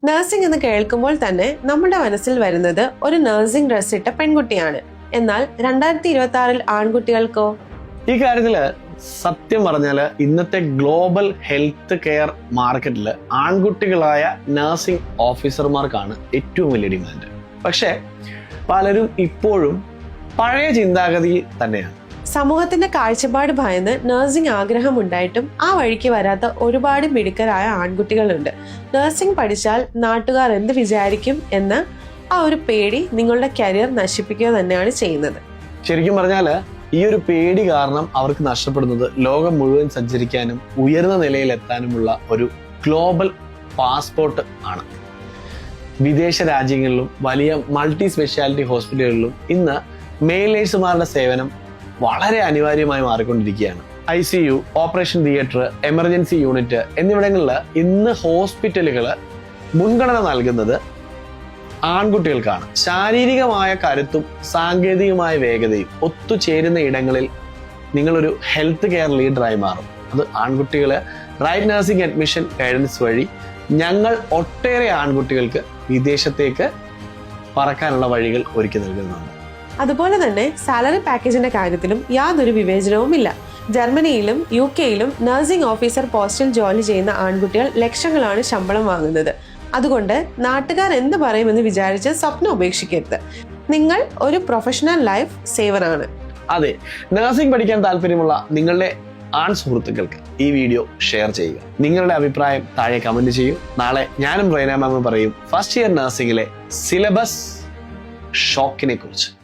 Nursing എന്ന് കേൾക്കുമ്പോൾ തന്നെ നമ്മുടെ മനസ്സിൽ വരുന്നത് ഒരു നഴ്സിംഗ് ഡ്രസ് ഇട്ട പെൺകുട്ടിയാണ്. എന്നാൽ 2026 ആൺകുട്ടികൾക്കോ? ഈ കാര്യത്തില് സത്യം പറഞ്ഞാല് ഇന്നത്തെ ഗ്ലോബൽ ഹെൽത്ത് കെയർ മാർക്കറ്റിൽ ആൺകുട്ടികളായ നഴ്സിംഗ് ഓഫീസർമാർക്കാണ് ഏറ്റവും വലിയ ഡിമാൻഡ്. പക്ഷെ പലരും ഇപ്പോഴും പഴയ ചിന്താഗതി തന്നെയാണ്. സമൂഹത്തിന്റെ കാഴ്ചപ്പാട് ഭയന്ന് നഴ്സിംഗ് ആഗ്രഹമുണ്ടായിട്ടും ആ വഴിക്ക് വരാത്ത ഒരുപാട് മിടുക്കരായ ആൺകുട്ടികളുണ്ട്. നഴ്സിംഗ് പഠിച്ചാൽ നാട്ടുകാർ എന്ത് വിചാരിക്കും എന്ന ആ ഒരു പേടി നിങ്ങളുടെ കരിയർ നശിപ്പിക്കുക തന്നെയാണ് ചെയ്യുന്നത്. ശരിക്കും പറഞ്ഞാല് ഈ ഒരു പേടി കാരണം അവർക്ക് നഷ്ടപ്പെടുന്നത് ലോകം മുഴുവൻ സഞ്ചരിക്കാനും ഉയർന്ന നിലയിൽ എത്താനുമുള്ള ഒരു ഗ്ലോബൽ പാസ്പോർട്ട് ആണ്. വിദേശ രാജ്യങ്ങളിലും വലിയ മൾട്ടി സ്പെഷ്യാലിറ്റി ഹോസ്പിറ്റലുകളിലും ഇന്ന് മെയിൽ നേഴ്സുമാരുടെ സേവനം വളരെ അനിവാര്യമായി മാറിക്കൊണ്ടിരിക്കുകയാണ്. ICU, operation theatre, emergency unit എന്നിവിടങ്ങളിൽ ഇന്ന് ഹോസ്പിറ്റലുകൾ മുൻഗണന നൽകുന്നത് ആൺകുട്ടികൾക്കാണ്. ശാരീരികമായ കരുത്തും സാങ്കേതികമായ വേഗതയും ഒത്തുചേരുന്ന ഇടങ്ങളിൽ നിങ്ങളൊരു ഹെൽത്ത് കെയർ ലീഡറായി മാറും. അത് ആൺകുട്ടികള് റൈറ്റ് നഴ്സിംഗ് അഡ്മിഷൻ ഗൈഡൻസ് വഴി ഞങ്ങൾ ഒട്ടേറെ ആൺകുട്ടികൾക്ക് വിദേശത്തേക്ക് പറക്കാനുള്ള വഴികൾ ഒരുക്കി നൽകുന്നുണ്ട്. അതുപോലെ തന്നെ സാലറി പാക്കേജിന്റെ കാര്യത്തിലും യാതൊരു വിവേചനവുമില്ല. ജർമ്മനിയിലും UK-യിലും നഴ്സിംഗ് ഓഫീസർ പോസ്റ്റിൽ ജോലി ചെയ്യുന്ന ആൺകുട്ടികൾ ലക്ഷങ്ങളാണ് ശമ്പളം വാങ്ങുന്നത്. അതുകൊണ്ട് നാട്ടുകാർ എന്ത് പറയുമെന്ന് വിചാരിച്ച് സ്വപ്നം ഉപേക്ഷിക്കരുത്. നിങ്ങൾ ഒരു പ്രൊഫഷണൽ ലൈഫ് സേവറാണ്. അതെ, നഴ്സിംഗ് പഠിക്കാൻ താല്പര്യമുള്ള നിങ്ങളുടെ ആൺ സുഹൃത്തുക്കൾക്ക് ഈ വീഡിയോ ഷെയർ ചെയ്യുക. നിങ്ങളുടെ അഭിപ്രായം താഴെ കമന്റ് ചെയ്യൂ. നാളെ ഞാനും റൈന മാമും പറയും ഫസ്റ്റ് ഇയർ നഴ്സിംഗിലെ സിലബസ് ഷോക്കിനെ കുറിച്ച്.